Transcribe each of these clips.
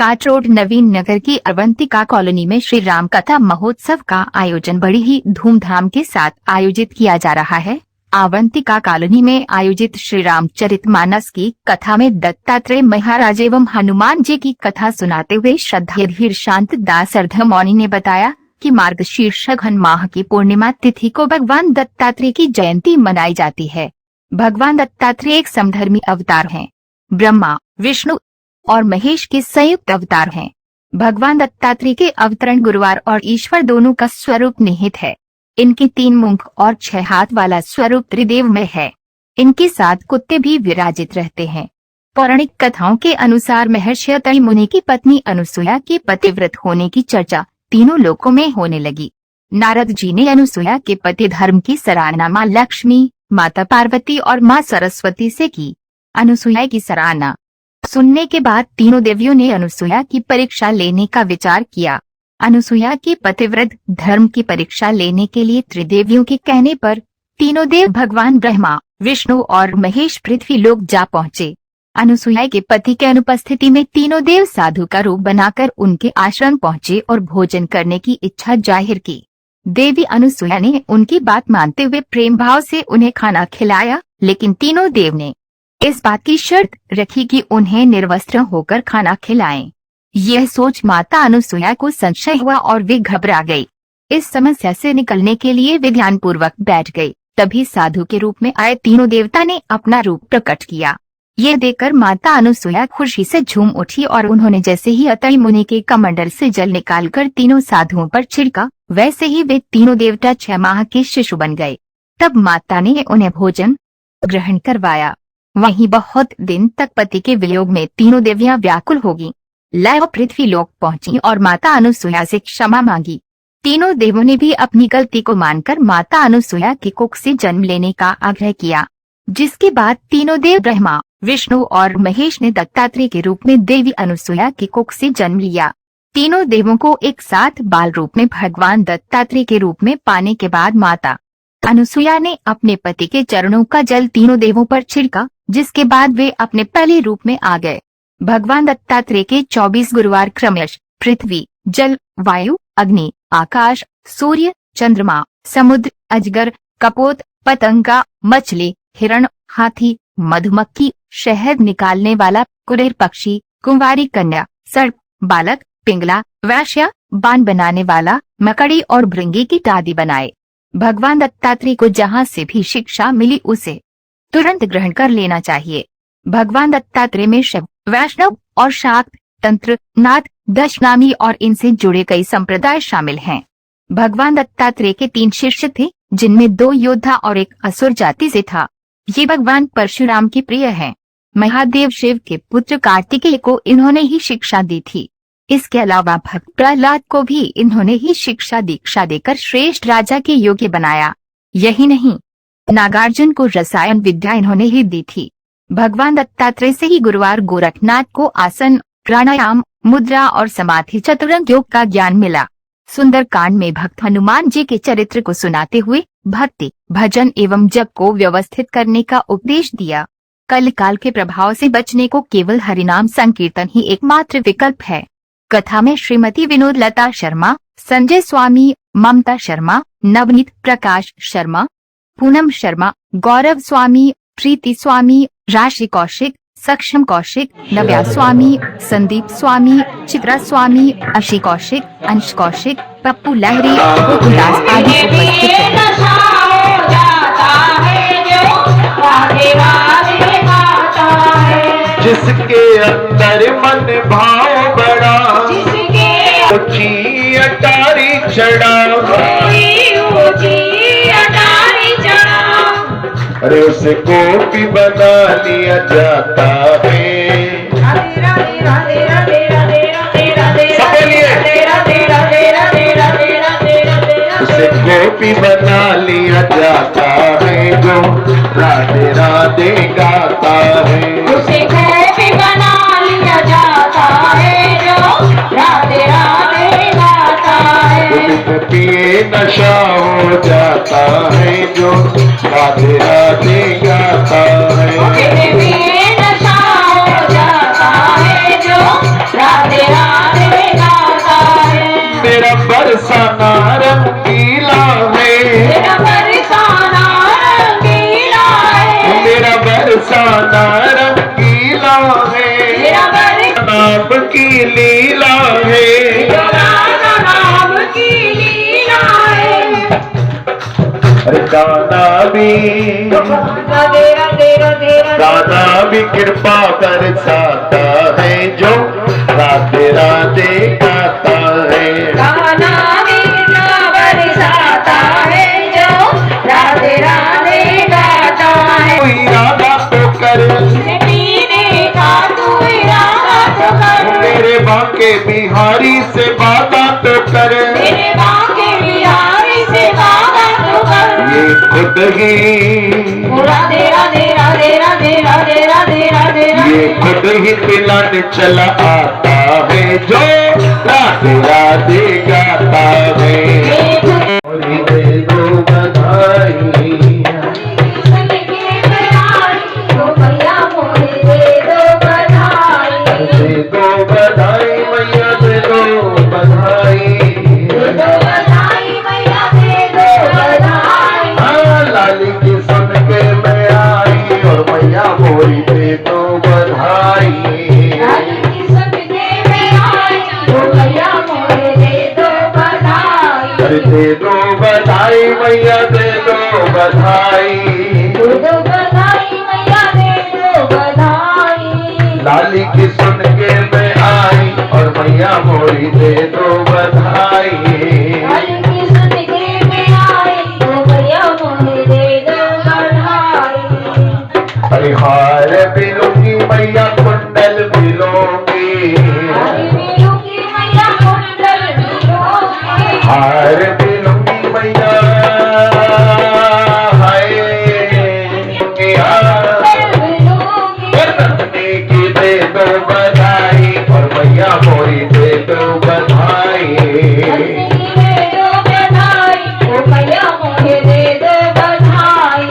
काट रोड नवीन नगर की अवंतिका कॉलोनी में श्री राम कथा महोत्सव का आयोजन बड़ी ही धूमधाम के साथ आयोजित किया जा रहा है। अवंतिका कॉलोनी में आयोजित श्री रामचरितमानस की कथा में दत्तात्रेय महाराज एवं हनुमान जी की कथा सुनाते हुए श्रद्धाधीर शांत दास अर्धमौनी ने बताया कि मार्गशीर्ष अघन माह की पूर्णिमा तिथि को भगवान दत्तात्रेय की जयंती मनाई जाती है। भगवान दत्तात्रेय एक समधर्मी अवतार हैं। ब्रह्मा, विष्णु और महेश के संयुक्त अवतार हैं। भगवान दत्तात्रेय के अवतरण गुरुवार और ईश्वर दोनों का स्वरूप निहित है। इनके 3 मुख और 6 हाथ वाला स्वरूप त्रिदेव में है। इनके साथ कुत्ते भी विराजित रहते हैं। पौराणिक कथाओं के अनुसार महर्षि अत्रि मुनि की पत्नी अनुसुईया के पतिव्रत होने की चर्चा तीनों लोकों में होने लगी। नारद जी ने अनुसुईया के पति धर्म की सराहना माँ लक्ष्मी, माता पार्वती और माँ सरस्वती से की। अनुसुईया की सराहना सुनने के बाद तीनों देवियों ने अनुसुईया की परीक्षा लेने का विचार किया। अनुसुईया के पतिव्रत धर्म की परीक्षा लेने के लिए त्रिदेवियों के कहने पर तीनों देव भगवान ब्रह्मा, विष्णु और महेश पृथ्वी लोक जा पहुँचे। अनुसुईया के पति के अनुपस्थिति में तीनों देव साधु का रूप बनाकर उनके आश्रम पहुँचे और भोजन करने की इच्छा जाहिर की। देवी अनुसुईया ने उनकी बात मानते हुए प्रेम भाव से उन्हें खाना खिलाया, लेकिन तीनों देव ने इस बात की शर्त रखी कि उन्हें निर्वस्त्र होकर खाना खिलाएं। यह सोच माता अनुसुईया को संशय हुआ और वे घबरा गई। इस समस्या से निकलने के लिए वे ध्यानपूर्वक बैठ गई। तभी साधु के रूप में आए तीनों देवता ने अपना रूप प्रकट किया। यह देखकर माता अनुसुईया खुशी से झूम उठी और उन्होंने जैसे ही अत्रि मुनि के कमंडल से जल निकालकर तीनों साधुओं पर छिड़का, वैसे ही वे तीनों देवता 6 माह के शिशु बन गए। तब माता ने उन्हें भोजन ग्रहण करवाया। वहीं बहुत दिन तक पति के वियोग में तीनों देवियां व्याकुल होगी। लय पृथ्वी लोक पहुंची और माता अनुसुईया से क्षमा मांगी। तीनों देवों ने भी अपनी गलती को मानकर माता अनुसुईया की कुख से जन्म लेने का आग्रह किया, जिसके बाद तीनों देव ब्रह्मा, विष्णु और महेश ने दत्तात्रेय के रूप में देवी अनुसुईया की कुख से जन्म लिया। तीनों देवों को एक साथ बाल रूप में भगवान दत्तात्रेय के रूप में पाने के बाद माता अनुसुईया ने अपने पति के चरणों का जल तीनों देवों पर छिड़का, जिसके बाद वे अपने पहले रूप में आ गए। भगवान दत्तात्रेय के 24 गुरुवार क्रमश पृथ्वी, जल, वायु, अग्नि, आकाश, सूर्य, चंद्रमा, समुद्र, अजगर, कपोत, पतंगा, मछली, हिरण, हाथी, मधुमक्खी, शहद निकालने वाला, कुरेर पक्षी, कुंवारी कन्या, सर्प, बालक, पिंगला, वैश्या, बाण बनाने वाला, मकड़ी और भृंगी की आदि बनाए। भगवान दत्तात्रेय को जहाँ से भी शिक्षा मिली उसे तुरंत ग्रहण कर लेना चाहिए। भगवान दत्तात्रेय में शैव, वैष्णव और शाक्त, तंत्र, नाथ, दशनामी और इनसे जुड़े कई संप्रदाय शामिल हैं। भगवान दत्तात्रेय के 3 शिष्य थे, जिनमें 2 योद्धा और 1 असुर जाति से था। ये भगवान परशुराम के प्रिय हैं। महादेव शिव के पुत्र कार्तिकेय को इन्होंने ही शिक्षा दी थी। इसके अलावा भक्त प्रहलाद को भी इन्होंने ही शिक्षा दीक्षा देकर श्रेष्ठ राजा के योग्य बनाया। यही नहीं, नागार्जुन को रसायन विद्या इन्होंने ही दी थी। भगवान दत्तात्रेय से ही गुरुवार गोरखनाथ को आसन, प्राणायाम, मुद्रा और समाधि चतुरंग योग का ज्ञान मिला। सुंदरकांड में भक्त हनुमान जी के चरित्र को सुनाते हुए भक्ति, भजन एवं जप को व्यवस्थित करने का उपदेश दिया। कल काल के प्रभाव से बचने को केवल हरिनाम संकीर्तन ही एकमात्र विकल्प है। कथा में श्रीमती विनोद लता शर्मा, संजय स्वामी, ममता शर्मा, नवनीत प्रकाश शर्मा, पूनम शर्मा, गौरव स्वामी, प्रीति स्वामी, राशि कौशिक, सक्षम कौशिक, नव्या स्वामी, संदीप स्वामी, चित्रा स्वामी, अशी कौशिक, अंश कौशिक, पप्पू लहरी, गोकुलदास आदि उपस्थित थे। जिसके अंदर मन भाव बड़ा, ऊंची अटारी चढ़ा, अरे उसे गोपी बना लिया जाता है। उसे गोपी बना लिया जाता है जो राधे राधे गाता है। उसे गोपी बना लिया जाता है जो राधे राधे गाता है। दूध पिए नशा हो जाता है जो राधे राधे गाता है। नशा हो जाता है जो राधे रंगीला है, मेरा बरसाना रंगीला है, मेरा बरसाना रंगीला है, मेरा बरसाना नाम की लीला है। नाम की लीला है। अरे गाना भी राधे राधे राधे राधे गाना भी कृपा बरसाता है, जो राधे राधे गाता है। गाना भी बरसाता है, जो राधे राधे गाता है। तू इरादा तो कर, इसे पीने का तू इरादा तो कर, मेरे बांके बिहारी से वादा तो कर। मेरे बांके बिहारी से वादा तो कर। ये खुद ही, राधे राधे राधे राधे राधे राधे राधे ये खुद ही पिलाने चला आता है, जो राधे राधे गाता है। और दे दो बधाई, दे दो बधाई मैया, दे दो बधाई। हाँ, लाली की सुन के मैं आई, और मैया मोरी दे दो बधाई। अरे दे दो बधाई मैया, दे दो बधाई। लाली की सुन के मैं आई, और मैया मोरी दे दो बधाई। अरे हार भी लूंगी मैया, कुंडल भी लूंगी, हार भी लूंगी मैया, हाय रखने की दे दो बधाई, और मैया मोरी दे दो बधाई।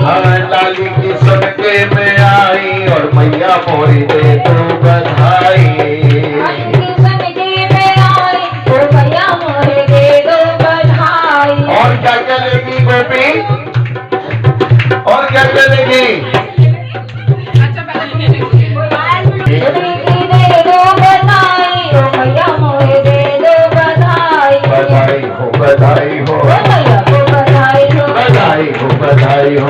हाँ, लाली की सुन के मैं आई, और मैया मोरी दे दो बधाई। और क्या चलेगी गोपी, और क्या चलेगी? बधाई हो, बधाई हो, बधाई हो, बधाई हो,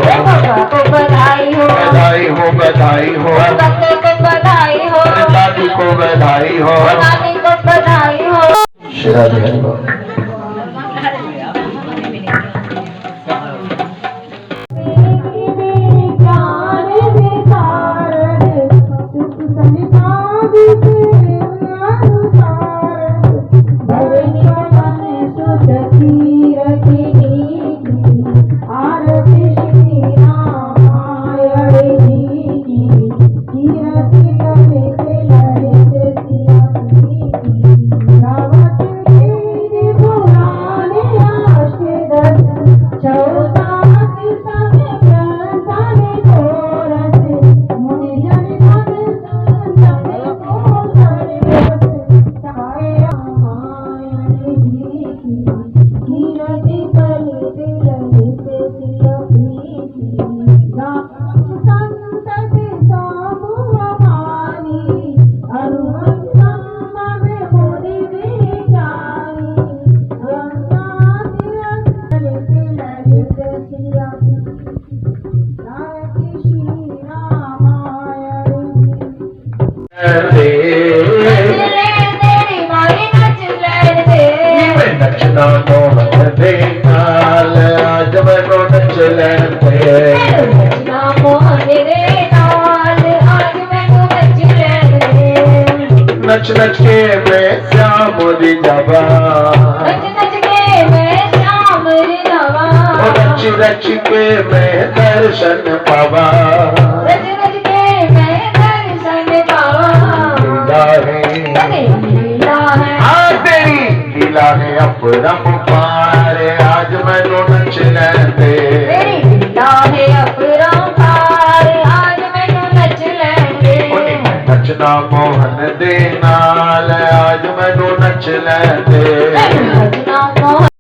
बधाई हो, बधाई हो, दादी को बधाई हो। श्री राधे राधे। नचना मोहन दे नाल, आज मैनू नच लैन दे। नच नच के मैं श्याम दी जावा, रच रच के मैं दर्शन पावा। हाँ तेरी लीला है अपरम पार, आज मैनू नच लैन दे। नचना मोहन दे नाल, आज मैनू नच लैन दे।